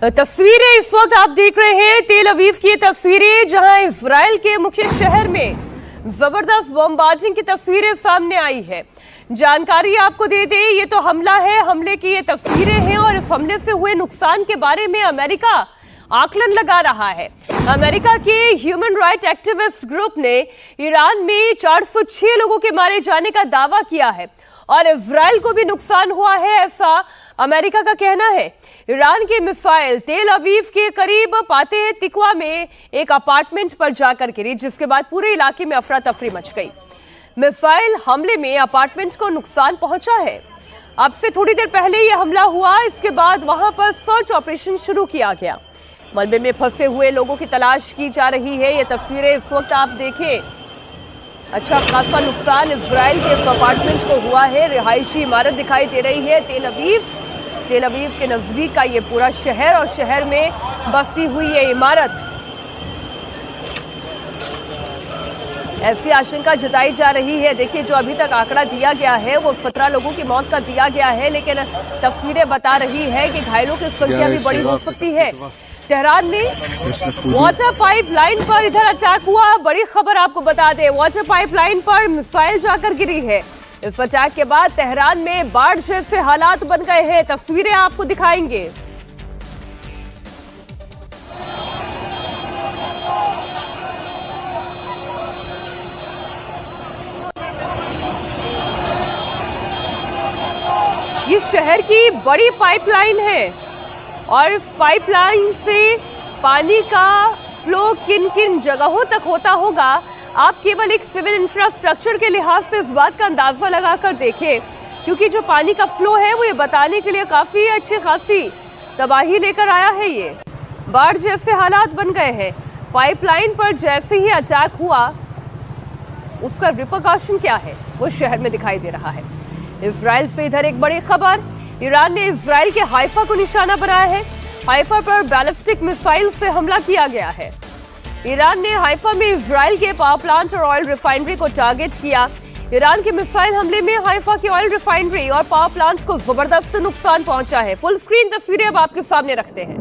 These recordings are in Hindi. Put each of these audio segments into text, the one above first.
तस्वीरें इस वक्त आप देख रहे हैं तेल अवीव की तस्वीरें, जहां इजराइल के मुख्य शहर में जबरदस्त बॉम्बार्डिंग की तस्वीरें सामने आई है। जानकारी आपको दे दें, ये तो हमला है, हमले की ये तस्वीरें हैं और इस हमले से हुए नुकसान के बारे में अमेरिका आकलन लगा रहा है। अमेरिका के ह्यूमन राइट एक्टिविस्ट ग्रुप ने ईरान में 406 लोगों के मारे जाने का दावा किया है और इजराइल को भी नुकसान हुआ है, ऐसा अमेरिका का कहना है। ईरान की मिसाइल तेल अवीव के करीब पाते हैं तिकवा में एक अपार्टमेंट पर जाकर गिरी, जिसके बाद पूरे इलाके में अफरा तफरी मच गई। मिसाइल हमले में अपार्टमेंट को नुकसान पहुंचा है। अब से थोड़ी देर पहले यह हमला हुआ, इसके बाद वहां पर सर्च ऑपरेशन शुरू किया गया। मलबे में फंसे हुए लोगों की तलाश की जा रही है। ये तस्वीरें इस वक्त आप देखें, अच्छा खासा नुकसान इजराइल के इस अपार्टमेंट को हुआ है। रिहायशी इमारत दिखाई दे रही है तेल अवीव के नजदीक का ये पूरा शहर और शहर में बसी हुई ये इमारत। ऐसी आशंका जताई जा रही है। देखिए, जो अभी तक आंकड़ा दिया गया है वो 17 लोगों की मौत का दिया गया है, लेकिन तस्वीरें बता रही है कि घायलों की संख्या भी बड़ी हो सकती है। तेहरान में वाटर पाइपलाइन पर इधर अटैक हुआ। बड़ी खबर आपको बता दें, वाटर पाइपलाइन पर मिसाइल जाकर गिरी है। इस अटैक के बाद तेहरान में बाढ़ जैसे हालात बन गए हैं। तस्वीरें आपको दिखाएंगे। ये शहर की बड़ी पाइपलाइन है और इस पाइपलाइन से पानी का फ्लो किन किन जगहों तक होता होगा, आप केवल एक सिविल इंफ्रास्ट्रक्चर के लिहाज से इस बात का अंदाजा लगाकर देखें, क्योंकि जो पानी का फ्लो है वो ये बताने के लिए काफी अच्छी खासी तबाही लेकर आया है। ये बाढ़ जैसे हालात बन गए हैं। पाइपलाइन पर जैसे ही अटैक हुआ, उसका रिपरकशन क्या है वो शहर में दिखाई दे रहा है। इजराइल से इधर एक बड़ी खबर, ईरान ने इजराइल के हाइफा को निशाना बनाया है। हाइफा पर बैलिस्टिक मिसाइल से हमला किया गया है। ईरान ने हाइफा में इजराइल के पावर प्लांट और ऑयल रिफाइनरी को टारगेट किया। ईरान के मिसाइल हमले में हाइफा की ऑयल रिफाइनरी और पावर प्लांट को जबरदस्त नुकसान पहुंचा है। फुल स्क्रीन तस्वीरें अब आपके सामने रखते हैं।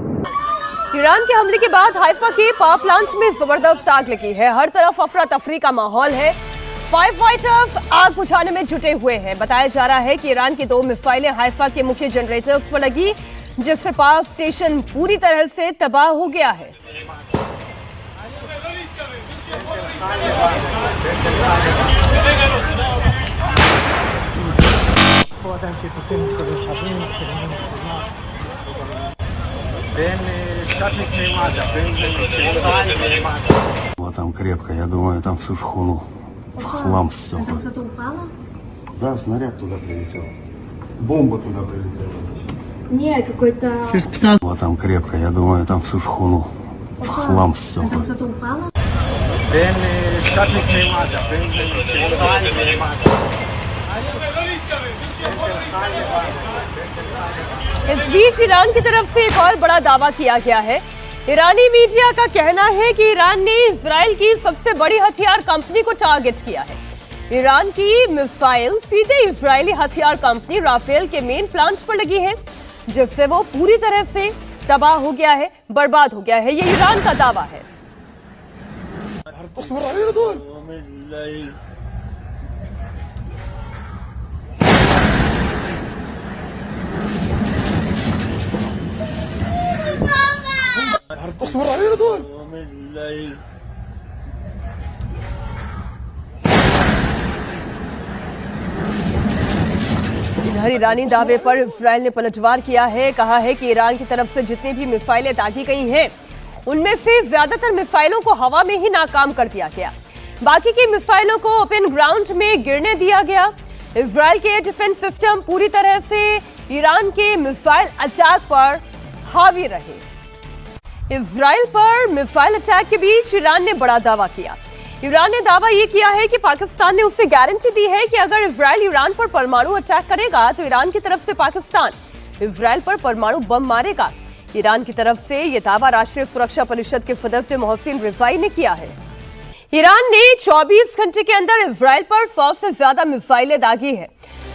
ईरान के हमले के बाद हाइफा के पावर प्लांट में जबरदस्त आग लगी है। हर तरफ अफरा तफरी का माहौल है। फायर फाइटर्स आग बुझाने में जुटे हुए हैं। बताया जा रहा है कि ईरान की 2 मिसाइलें हाइफा के मुख्य जनरेटर्स पर लगी, जिससे पावर स्टेशन पूरी तरह से तबाह हो गया है। Вот там крепко, я думаю, там всю шхуну в хлам стекла. Там что-то упало? Да, снаряд туда прилетел. Бомба туда прилетела. Не, какой-то... Вот там крепко, я думаю, там всю шхуну в хлам стекла. Там что-то упало? इस बीच ईरान की तरफ से एक और बड़ा दावा किया गया है। ईरानी मीडिया का कहना है कि ईरान ने इजराइल की सबसे बड़ी हथियार कंपनी को टारगेट किया है। ईरान की मिसाइल सीधे इजरायली हथियार कंपनी राफेल के मेन प्लांट पर लगी है, जिससे वो पूरी तरह से तबाह हो गया है, बर्बाद हो गया है। ये ईरान का दावा है। इधर ईरानी दावे पर इजराइल ने पलटवार किया है। कहा है कि ईरान की तरफ से जितनी भी मिसाइलें दागी गई हैं, उनमें से ज्यादातर मिसाइलों को हवा में ही नाकाम कर दिया गया। बाकी की मिसाइलों को ओपन ग्राउंड में गिरने दिया गया। इजराइल के डिफेंस सिस्टम पूरी तरह से ईरान के मिसाइल अटैक पर हावी रहे। इजराइल पर मिसाइल अटैक के बीच ईरान ने बड़ा दावा किया। ईरान ने दावा यह किया है कि पाकिस्तान ने उसे गारंटी दी है कि अगर इजराइल ईरान पर परमाणु अटैक करेगा तो ईरान की तरफ से पाकिस्तान इजराइल पर परमाणु बम मारेगा। ईरान की तरफ से यह दावा राष्ट्रीय सुरक्षा परिषद के सदस्य मोहसिन रिजाई ने किया है। ईरान ने 24 घंटे के अंदर इजराइल पर 100 से ज्यादा मिसाइलें दागी है।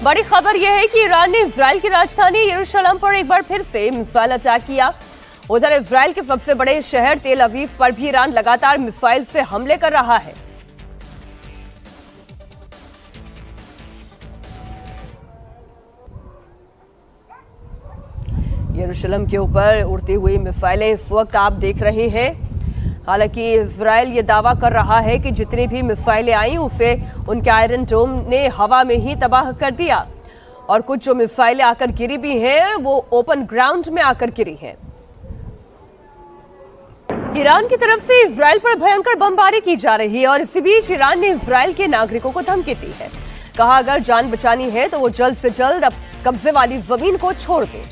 बड़ी खबर यह है कि ईरान ने इजराइल की राजधानी यरूशलेम पर एक बार फिर से मिसाइल अटैक किया। उधर इजराइल के सबसे बड़े शहर तेल अवीव पर भी ईरान लगातार मिसाइल से हमले कर रहा है। यरूशलेम के ऊपर उड़ती हुई मिसाइलें इस वक्त आप देख रहे हैं। हालांकि इजराइल ये दावा कर रहा है कि जितनी भी मिसाइलें आई उसे उनके आयरन डोम ने हवा में ही तबाह कर दिया, और कुछ जो मिसाइलें आकर गिरी भी हैं वो ओपन ग्राउंड में आकर गिरी हैं। ईरान की तरफ से इजराइल पर भयंकर बमबारी की जा रही है और इसी बीच ईरान ने इजराइल के नागरिकों को धमकी दी है। कहा अगर जान बचानी है तो वो जल्द से जल्द अब कब्जे वाली जमीन को छोड़ दे।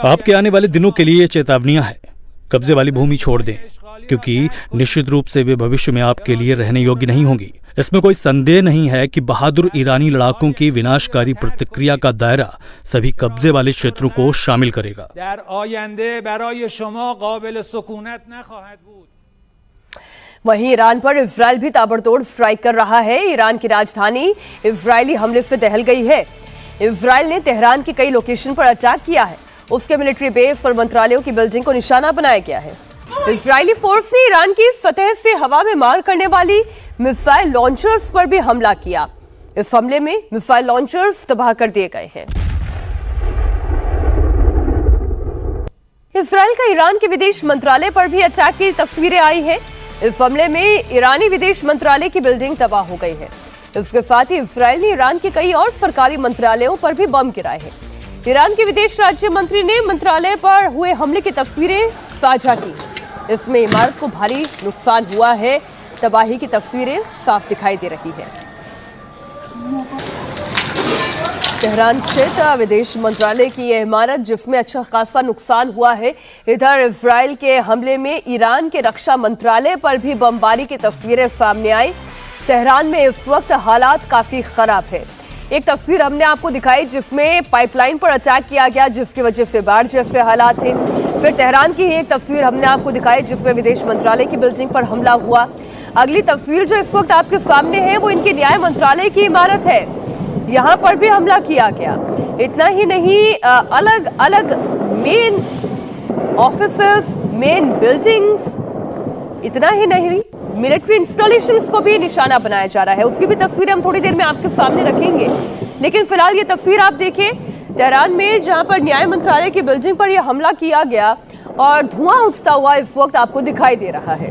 आपके आने वाले दिनों के लिए ये चेतावनियां हैं। कब्जे वाली भूमि छोड़ दें, क्योंकि निश्चित रूप से वे भविष्य में आपके लिए रहने योग्य नहीं होंगी। इसमें कोई संदेह नहीं है कि बहादुर ईरानी लड़ाकों की विनाशकारी प्रतिक्रिया का दायरा सभी कब्जे वाले क्षेत्रों को शामिल करेगा। वहीं ईरान पर इजराइल भी ताबड़तोड़ स्ट्राइक कर रहा है। ईरान की राजधानी इजरायली हमले से दहल गई है। इजराइल ने तेहरान की कई लोकेशन पर अटैक किया है। उसके मिलिट्री बेस और मंत्रालयों की बिल्डिंग को निशाना बनाया गया है। इजरायली फोर्स ने ईरान की सतह से हवा में मार करने वाली मिसाइल लॉन्चर्स पर भी हमला किया। इस हमले में मिसाइल लॉन्चर्स तबाह कर दिए गए हैं। इजराइल का ईरान के विदेश मंत्रालय पर भी अटैक की तस्वीरें आई हैं। इस हमले में ईरानी विदेश मंत्रालय की बिल्डिंग तबाह हो गई है। इसके साथ ही इजराइल ने ईरान के कई और सरकारी मंत्रालयों पर भी बम गिराए हैं। ईरान के विदेश राज्य मंत्री ने मंत्रालय पर हुए हमले की तस्वीरें साझा की। इसमें इमारत को भारी नुकसान हुआ है। तबाही की तस्वीरें साफ दिखाई दे रही है। तेहरान स्थित विदेश मंत्रालय की यह इमारत जिसमें अच्छा खासा नुकसान हुआ है। इधर इजराइल के हमले में ईरान के रक्षा मंत्रालय पर भी बमबारी की तस्वीरें सामने आई। तेहरान में इस वक्त हालात काफी खराब है। एक तस्वीर हमने आपको दिखाई जिसमें पाइपलाइन पर अटैक किया गया, जिसकी वजह से बाढ़ जैसे हालात थे। फिर तेहरान की ही एक तस्वीर हमने आपको दिखाई जिसमें विदेश मंत्रालय की बिल्डिंग पर हमला हुआ। अगली तस्वीर जो इस वक्त आपके सामने है वो इनके न्याय मंत्रालय की इमारत है। यहाँ पर भी हमला किया गया। इतना ही नहीं, अलग अलग मेन ऑफिसेस, मेन बिल्डिंग्स, इतना ही नहीं मिलिट्री इंस्टॉलेशंस को भी निशाना बनाया जा रहा है। उसकी भी तस्वीरें हम थोड़ी देर में आपके सामने रखेंगे। लेकिन फिलहाल ये तस्वीर आप देखें तेहरान में, जहां पर न्याय मंत्रालय की बिल्डिंग पर यह हमला किया गया और धुआं उठता हुआ इस वक्त आपको दिखाई दे रहा है।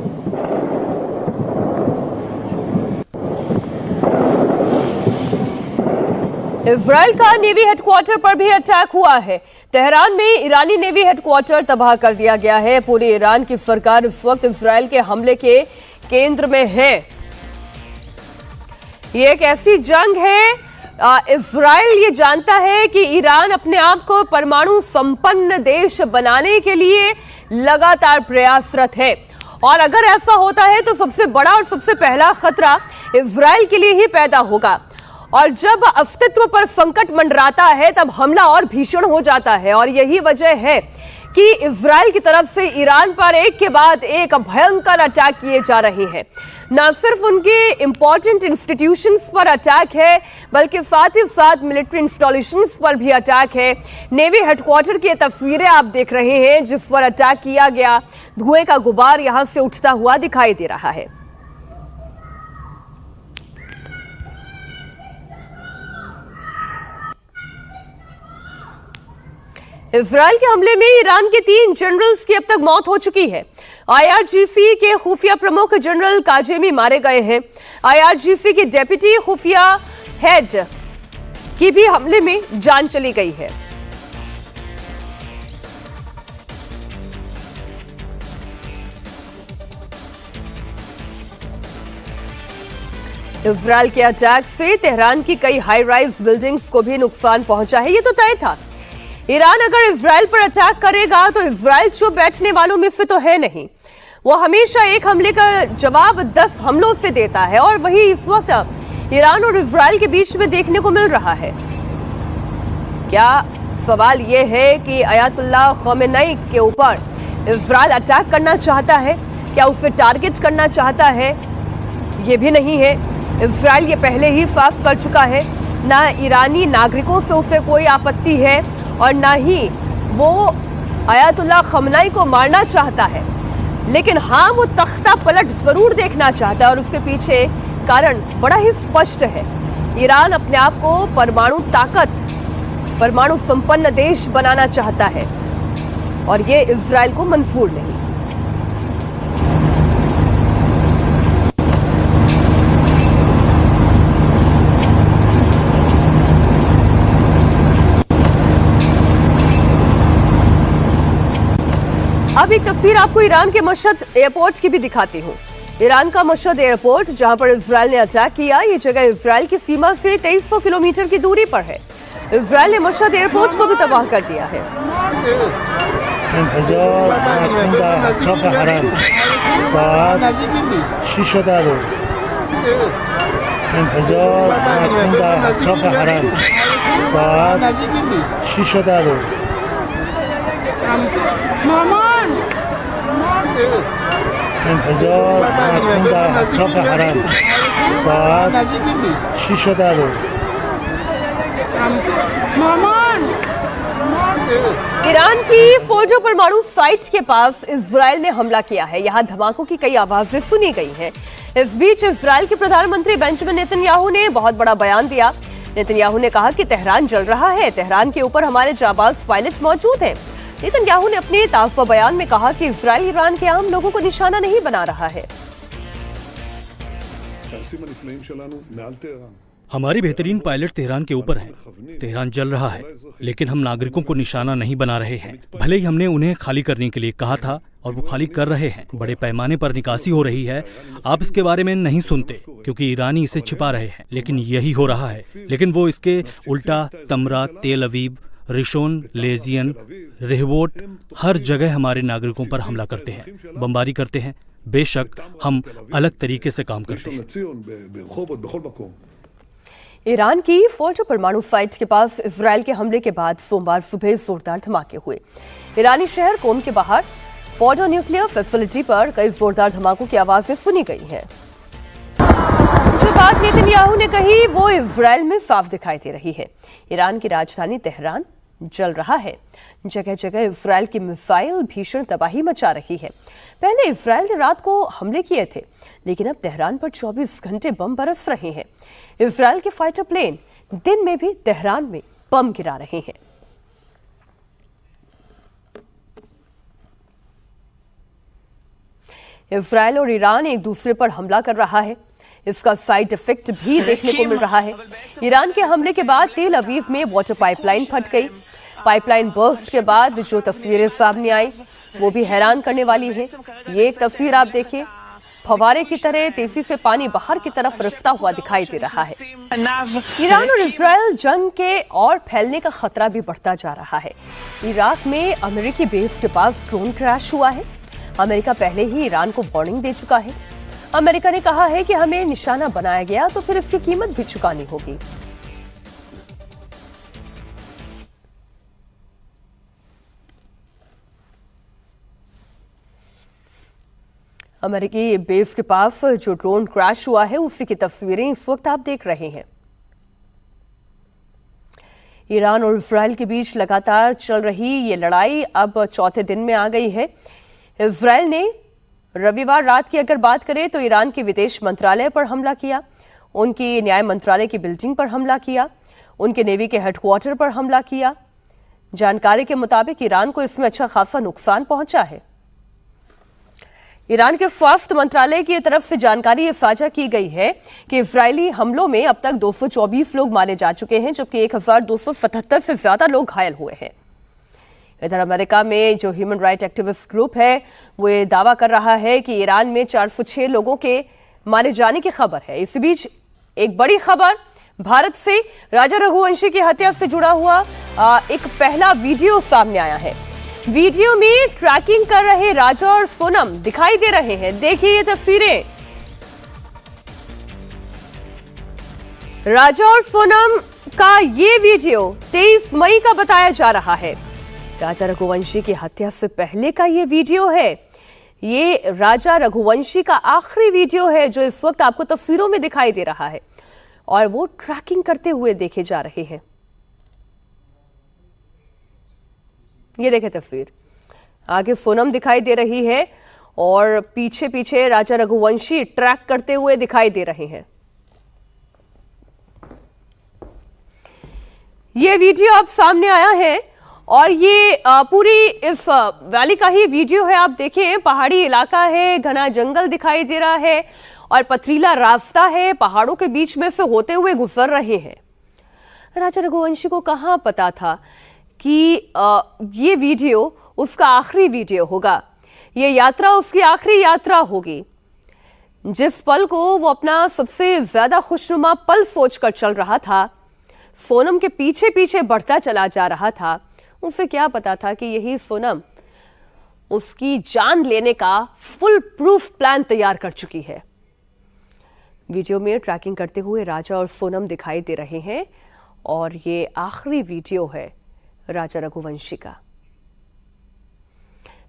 इजराइल का नेवी हेडक्वार्टर पर भी अटैक हुआ है। तेहरान में ईरानी नेवी हेडक्वार्टर तबाह कर दिया गया है। पूरी ईरान की सरकार इस वक्त इजराइल के हमले के केंद्र में है। ये एक ऐसी जंग है, इजराइल ये जानता है कि ईरान अपने आप को परमाणु संपन्न देश बनाने के लिए लगातार प्रयासरत है, और अगर ऐसा होता है तो सबसे बड़ा और सबसे पहला खतरा इजराइल के लिए ही पैदा होगा। और जब अस्तित्व पर संकट मंडराता है तब हमला और भीषण हो जाता है। और यही वजह है कि इजराइल की तरफ से ईरान पर एक के बाद एक भयंकर अटैक किए जा रहे हैं। न सिर्फ उनके इंपॉर्टेंट इंस्टीट्यूशंस पर अटैक है, बल्कि साथ ही साथ मिलिट्री इंस्टॉलेशंस पर भी अटैक है। नेवी हेडक्वार्टर की तस्वीरें आप देख रहे हैं जिस पर अटैक किया गया। धुएं का गुबार यहां से उठता हुआ दिखाई दे रहा है। इजराइल के हमले में ईरान के 3 जनरल्स की अब तक मौत हो चुकी है। आईआरजीसी के खुफिया प्रमुख जनरल काजेमी मारे गए हैं। आईआरजीसी के डेप्यूटी खुफिया हेड की भी हमले में जान चली गई है। इजराइल के अटैक से तेहरान की कई हाई राइज बिल्डिंग्स को भी नुकसान पहुंचा है। ये तो तय था, ईरान अगर इजराइल पर अटैक करेगा तो इजराइल चुप बैठने वालों में से तो है नहीं। वो हमेशा एक हमले का जवाब 10 हमलों से देता है, और वही इस वक्त ईरान और इजराइल के बीच में देखने को मिल रहा है। क्या सवाल ये है कि अयातुल्लाह ख़ामेनी के ऊपर इजराइल अटैक करना चाहता है? क्या उसे टारगेट करना चाहता है? ये भी नहीं है। इजराइल ये पहले ही साफ कर चुका है ना ईरानी नागरिकों से उसे कोई आपत्ति है और ना ही वो अयातुल्लाह खमनाई को मारना चाहता है, लेकिन हाँ वो तख्ता पलट जरूर देखना चाहता है और उसके पीछे कारण बड़ा ही स्पष्ट है। ईरान अपने आप को परमाणु ताकत, परमाणु संपन्न देश बनाना चाहता है और ये इजराइल को मंजूर नहीं। अब एक तस्वीर आपको ईरान के मशहद एयरपोर्ट की भी दिखाती हूँ। ईरान का मशहद एयरपोर्ट जहां पर इजराइल ने अटैक किया, ये जगह इजराइल की सीमा से 2300 किलोमीटर की दूरी पर है। इजराइल ने मशहद एयरपोर्ट को भी तबाह कर दिया है। ईरान की फोर्डो परमाणु साइट के पास इजराइल ने हमला किया है। यहां धमाकों की कई आवाजें सुनी गई हैं। इस बीच इजराइल के प्रधानमंत्री बेंजामिन नेतन्याहू ने बहुत बड़ा बयान दिया। नेतन्याहू ने कहा कि तेहरान जल रहा है, तेहरान के ऊपर हमारे जाबाज पायलट मौजूद हैं। नेतन्याहू ने अपने ताज़ा बयान में कहा कि इजराइल ईरान के आम लोगों को निशाना नहीं बना रहा है। हमारी बेहतरीन पायलट तेहरान के ऊपर हैं। तेहरान जल रहा है, लेकिन हम नागरिकों को निशाना नहीं बना रहे हैं। भले ही हमने उन्हें खाली करने के लिए कहा था और वो खाली कर रहे हैं। बड़े पैमाने पर निकासी हो रही है। आप इसके बारे में नहीं सुनते क्योंकि ईरानी इसे छिपा रहे हैं, लेकिन यही हो रहा है। लेकिन वो इसके उल्टा तमरा, तेल अवीव, रिशोन लेजियन, रेहवोट, हर जगह हमारे नागरिकों पर हमला करते हैं, बमबारी करते हैं। बेशक हम अलग तरीके से काम करते हैं। ईरान की फोर्डो परमाणु साइट के पास इजराइल के हमले के बाद सोमवार सुबह जोरदार धमाके हुए। ईरानी शहर कोम के बाहर फोर्डो न्यूक्लियर फैसिलिटी पर कई जोरदार धमाकों की आवाजें सुनी गई हैं। जो बात नेतन्याहू ने कही वो इजराइल में साफ दिखाई दे रही है। ईरान की राजधानी तेहरान जल रहा है। जगह जगह इजराइल की मिसाइल भीषण तबाही मचा रही है। पहले इजराइल ने रात को हमले किए थे, लेकिन अब तेहरान पर 24 घंटे बम बरस रहे हैं। इजराइल के फाइटर प्लेन दिन में भी तेहरान में बम गिरा रहे हैं। इजराइल और ईरान एक दूसरे पर हमला कर रहा है। इसका साइड इफेक्ट भी देखने को मिल रहा है। ईरान के हमले के बाद तेल अवीव में वाटर पाइपलाइन फट गई। पाइपलाइन बर्स्ट के बाद जो तस्वीरें सामने आई वो भी हैरान करने वाली है। ये एक तस्वीर आप देखिए, फवारे की तरह तेजी से पानी बाहर की तरफ रिसता हुआ दिखाई दे रहा है। ईरान और इजराइल जंग के और फैलने का खतरा भी बढ़ता जा रहा है। इराक में अमेरिकी बेस के पास ड्रोन क्रैश हुआ है। अमेरिका पहले ही ईरान को वार्निंग दे चुका है। अमेरिका ने कहा है कि हमें निशाना बनाया गया तो फिर इसकी कीमत भी चुकानी होगी। अमेरिकी बेस के पास जो ड्रोन क्रैश हुआ है उसी की तस्वीरें इस वक्त आप देख रहे हैं। ईरान और इजराइल के बीच लगातार चल रही ये लड़ाई अब चौथे दिन में आ गई है। इजराइल ने रविवार रात की अगर बात करें तो ईरान के विदेश मंत्रालय पर हमला किया, उनकी न्याय मंत्रालय की बिल्डिंग पर हमला किया, उनके नेवी के हेडक्वार्टर पर हमला किया। जानकारी के मुताबिक ईरान को इसमें अच्छा खासा नुकसान पहुंचा है। ईरान के स्वास्थ्य मंत्रालय की तरफ से जानकारी ये साझा की गई है कि इजरायली हमलों में अब तक 224 लोग मारे जा चुके हैं, जबकि 1277 से ज्यादा लोग घायल हुए हैं। इधर अमेरिका में जो ह्यूमन राइट एक्टिविस्ट ग्रुप है वो ये दावा कर रहा है कि ईरान में 406 लोगों के मारे जाने की खबर है। इसी बीच एक बड़ी खबर भारत से राजा रघुवंशी की हत्या से जुड़ा हुआ एक पहला वीडियो सामने आया है। वीडियो में ट्रैकिंग कर रहे राजा और सोनम दिखाई दे रहे हैं। देखिए ये तस्वीरें। राजा और सोनम का ये वीडियो 23 मई का बताया जा रहा है। राजा रघुवंशी की हत्या से पहले का ये वीडियो है। ये राजा रघुवंशी का आखिरी वीडियो है जो इस वक्त आपको तस्वीरों में दिखाई दे रहा है। और वो ट्रैकिंग करते हुए देखे जा रहे हैं। ये देखें तस्वीर, आगे सोनम दिखाई दे रही है और पीछे पीछे राजा रघुवंशी ट्रैक करते हुए दिखाई दे रहे हैं। ये वीडियो अब सामने आया है और ये पूरी इस वैली का ही वीडियो है। आप देखें, पहाड़ी इलाका है, घना जंगल दिखाई दे रहा है और पथरीला रास्ता है, पहाड़ों के बीच में से होते हुए गुजर रहे हैं। राजा रघुवंशी को कहां पता था कि ये वीडियो उसका आखिरी वीडियो होगा, ये यात्रा उसकी आखिरी यात्रा होगी। जिस पल को वो अपना सबसे ज्यादा खुशनुमा पल सोचकर चल रहा था, सोनम के पीछे पीछे बढ़ता चला जा रहा था, उसे क्या पता था कि यही सोनम उसकी जान लेने का फुल प्रूफ प्लान तैयार कर चुकी है। वीडियो में ट्रैकिंग करते हुए राजा और सोनम दिखाई दे रहे हैं और ये आखिरी वीडियो है राजा रघुवंशी का।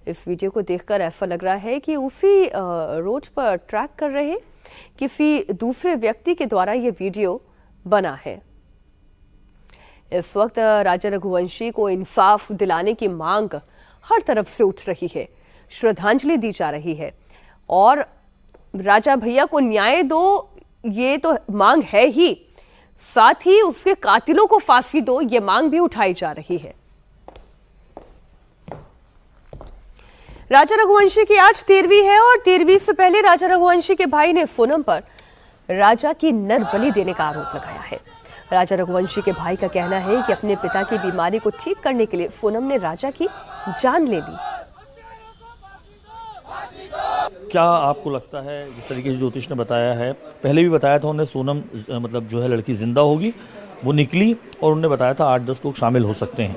इस वीडियो को देखकर ऐसा लग रहा है कि उसी रोड पर ट्रैक कर रहे किसी दूसरे व्यक्ति के द्वारा ये वीडियो बना है। इस वक्त राजा रघुवंशी को इंसाफ दिलाने की मांग हर तरफ से उठ रही है, श्रद्धांजलि दी जा रही है और राजा भैया को न्याय दो, ये तो मांग है ही, साथ ही उसके कातिलों को फांसी दो, ये मांग भी उठाई जा रही है। राजा रघुवंशी की आज 13वीं है और 13वीं से पहले राजा रघुवंशी के भाई ने सोनम पर राजा की नर बलि देने का आरोप लगाया है। राजा रघुवंशी के भाई का कहना है कि अपने पिता की बीमारी को ठीक करने के लिए सोनम ने राजा की जान ले ली। क्या आपको लगता है, जिस तरीके से ज्योतिष ने बताया है, पहले भी बताया था उन्होंने सोनम मतलब जो है लड़की जिंदा होगी, वो निकली और उन्होंने बताया था 8-10 लोग शामिल हो सकते हैं।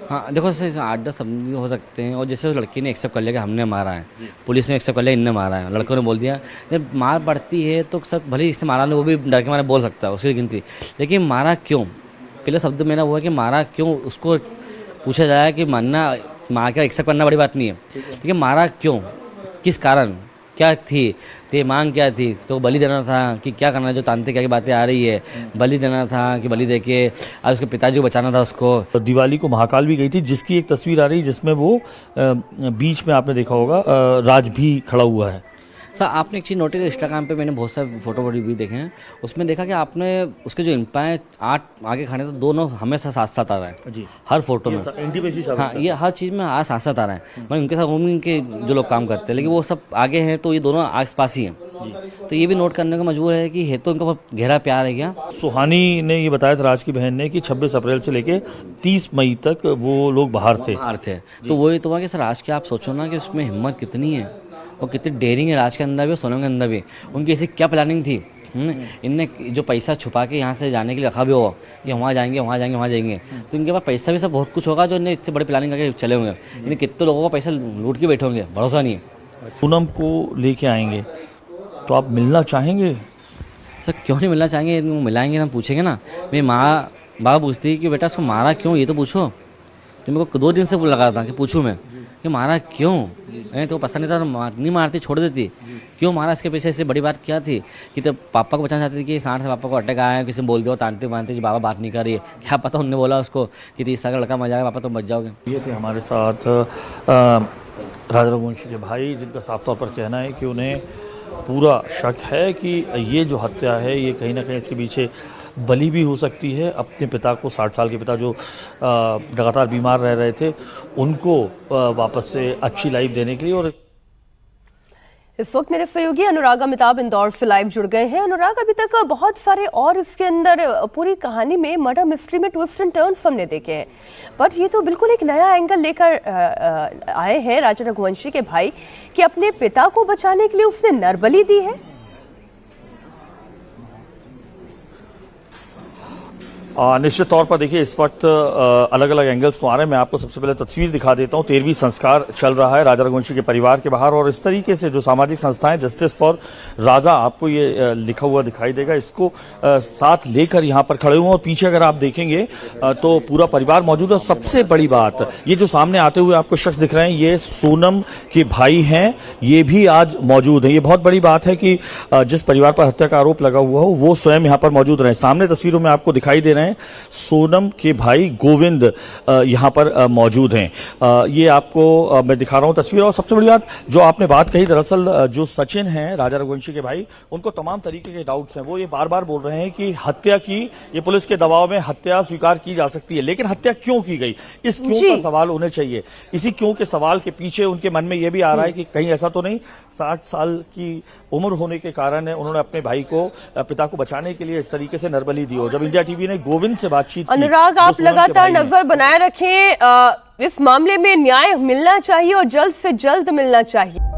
हाँ देखो सर, 8-10 हो सकते हैं और जैसे उस लड़की ने एक्सेप्ट कर लिया कि हमने मारा है, पुलिस ने एक्सेप्ट कर लिया इनने मारा है, लड़कों ने बोल दिया, जब मार पड़ती है तो सब भले इसने मारा नहीं, वो भी डर के मारे बोल सकता है उसकी गिनती, लेकिन मारा क्यों? पहले शब्द मेरा वो है कि मारा क्यों, उसको पूछा जाए कि मारना, मार के एक्सेप्ट करना बड़ी बात नहीं है, लेकिन मारा क्यों, किस कारण, क्या थी ते मांग, क्या थी? तो बलि देना था कि क्या करना, जो तांत्रिक की बातें आ रही है, बलि देना था कि बलि देके और उसके पिताजी को बचाना था उसको। तो दिवाली को महाकाल भी गई थी, जिसकी एक तस्वीर आ रही है जिसमें वो बीच में आपने देखा होगा राज भी खड़ा हुआ है। सर आपने एक चीज़ नोट की, इंस्टाग्राम पे मैंने बहुत सारे फोटो भी देखे हैं, उसमें देखा कि आपने उसके जो इम्पायर 8 आगे खड़े तो दोनों हमेशा साथ साथ आ रहा है जी, हर फोटो में। हाँ, ये हर चीज़ में आज साथ साथ आ रहा है, मतलब उनके साथ उनके जो लोग काम करते हैं, लेकिन वो सब आगे हैं तो ये दोनों आस पास ही हैं। तो ये भी नोट करने को मजबूर है कि है तो उनका बहुत गहरा प्यार है क्या। सुहानी ने ये बताया था, राज की बहन ने, कि 26 अप्रैल से लेके 30 मई तक वो लोग बाहर थे। तो वही तो कि सर राज की आप सोचो ना कि उसमें हिम्मत कितनी है और कितनी डेयरिंग है राज के अंदर भी और सोनम के अंदर भी। उनकी ऐसी क्या प्लानिंग थी, इनने जो पैसा छुपा के यहाँ से जाने के लिए रखा भी होगा कि वहाँ जाएंगे वहाँ जाएंगे वहाँ जाएंगे, तो इनके पास पैसा भी सब बहुत कुछ होगा जो इन्हें इतनी बड़ी प्लानिंग करके चले होंगे। इन्हें कितने लोगों का पैसा लूट के बैठे होंगे, भरोसा नहीं है। पूनम को लेके आएंगे तो आप मिलना चाहेंगे? सर क्यों नहीं मिलना चाहेंगे, मिलाएंगे ना, पूछेंगे ना। मेरी माँ बाबा पूछती कि बेटा उसको मारा क्यों, ये तो पूछो। तो मेरे को 2 दिन से लगा था कि पूछूं मैं कि मारा क्यों, तो पसंद नहीं था, नहीं मारती छोड़ देती, क्यों मारा, इसके पीछे इससे बड़ी बात क्या थी? कि तो पापा को बचाना चाहती थी कि 60 से पापा को अटैक आया है, किसी ने बोल दिया तांत्रिक मानते जी बाबा बात नहीं कर रही है, क्या पता उनने बोला उसको कि 30 साल का लड़का मर जाएगा पापा, तुम बच जाओगे। ये थे हमारे साथ राजा रघुवंशी के भाई, जिनका साफ तौर पर कहना है कि उन्हें पूरा शक है कि ये जो हत्या है ये कहीं ना कहीं इसके पीछे बलि भी हो सकती है। अपने पिता को, 60 साल के पिता जो लगातार बीमार रह रहे थे, उनको वापस से अच्छी लाइफ देने के लिए। और इस वक्त मेरे सहयोगी अनुराग अमिताभ इंदौर से लाइव जुड़ गए हैं। अनुराग, अभी तक बहुत सारे और इसके अंदर पूरी कहानी में मर्डर मिस्ट्री में ट्विस्ट एंड टर्न्स हमने देखे हैं, बट ये तो बिल्कुल एक नया एंगल लेकर आए हैं राजा रघुवंशी के भाई कि अपने पिता को बचाने के लिए उसने नरबली दी है। निश्चित तौर पर देखिए इस वक्त अलग अलग एंगल्स तो आ रहे हैं। मैं आपको सबसे पहले तस्वीर दिखा देता हूं। 13वीं संस्कार चल रहा है राजा रघुवंशी के परिवार के बाहर, और इस तरीके से जो सामाजिक संस्थाएं जस्टिस फॉर राजा आपको ये लिखा हुआ दिखाई देगा, इसको साथ लेकर यहाँ पर खड़े हुए। और पीछे अगर आप देखेंगे तो पूरा परिवार मौजूद है। सबसे बड़ी बात, ये जो सामने आते हुए आपको शख्स दिख रहे हैं, ये सोनम के भाई हैं, ये भी आज मौजूद है। ये बहुत बड़ी बात है कि जिस परिवार पर हत्या का आरोप लगा हुआ हो वो स्वयं यहाँ पर मौजूद रहे। सामने तस्वीरों में आपको दिखाई दे रहे हैं सोनम के भाई गोविंद यहां पर मौजूद हैं। ये आपको मैं दिखा रहा हूं तस्वीर। और सबसे बड़ी बात जो आपने बात कही, दरअसल जो सचिन हैं राजा रघुवंशी के भाई, उनको तमाम तरीके के डाउट्स हैं। वो ये बार बार बोल रहे हैं कि हत्या की, ये पुलिस के दबाव में हत्या स्वीकार की जा सकती है, लेकिन हत्या क्यों की गई, इस क्यों का सवाल होने चाहिए। इसी क्यों के सवाल के पीछे उनके मन में यह भी आ रहा है कि कहीं ऐसा तो नहीं 60 साल की उम्र होने के कारण उन्होंने अपने भाई को, पिता को बचाने के लिए इस तरीके से नरबली दी हो। जब इंडिया टीवी ने गोविंद से बातचीत, अनुराग आप लगातार नजर बनाए रखें, इस मामले में न्याय मिलना चाहिए और जल्द से जल्द मिलना चाहिए।